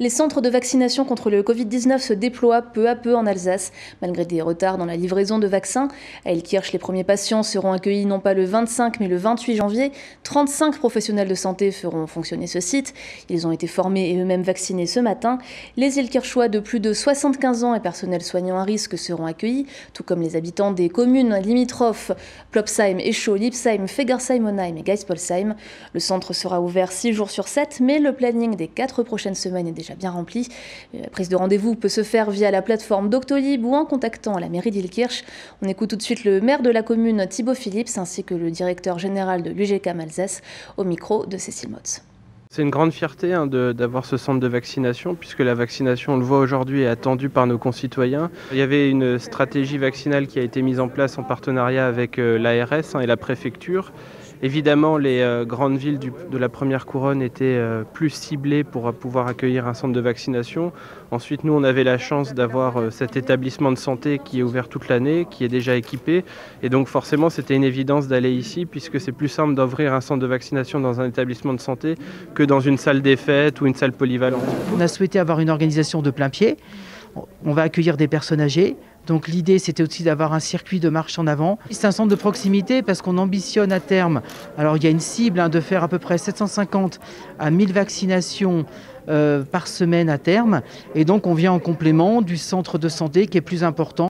Les centres de vaccination contre le Covid-19 se déploient peu à peu en Alsace, malgré des retards dans la livraison de vaccins. À Elkirch, les premiers patients seront accueillis non pas le 25 mais le 28 janvier. 35 professionnels de santé feront fonctionner ce site. Ils ont été formés et eux-mêmes vaccinés ce matin. Les Elkirchois de plus de 75 ans et personnels soignants à risque seront accueillis, tout comme les habitants des communes limitrophes Plopsheim, Eschau, Lipsheim, Fegersheim-Onheim et Geispolsheim. Le centre sera ouvert 6 jours sur 7, mais le planning des 4 prochaines semaines est déjà bien rempli. La prise de rendez-vous peut se faire via la plateforme Doctolib ou en contactant la mairie d'Ilkirch. On écoute tout de suite le maire de la commune, Thibaut Phillips, ainsi que le directeur général de l'UGCAM Alsace, au micro de Cécile Motz. C'est une grande fierté d'avoir ce centre de vaccination, puisque la vaccination, on le voit aujourd'hui, est attendue par nos concitoyens. Il y avait une stratégie vaccinale qui a été mise en place en partenariat avec l'ARS et la préfecture. Évidemment, les grandes villes de la première couronne étaient plus ciblées pour pouvoir accueillir un centre de vaccination. Ensuite, nous, on avait la chance d'avoir cet établissement de santé qui est ouvert toute l'année, qui est déjà équipé. Et donc, forcément, c'était une évidence d'aller ici, puisque c'est plus simple d'ouvrir un centre de vaccination dans un établissement de santé que dans une salle des fêtes ou une salle polyvalente. On a souhaité avoir une organisation de plein pied. On va accueillir des personnes âgées. Donc l'idée, c'était aussi d'avoir un circuit de marche en avant. C'est un centre de proximité parce qu'on ambitionne à terme. Alors il y a une cible de faire à peu près 750 à 1000 vaccinations par semaine à terme. Et donc on vient en complément du centre de santé qui est plus important.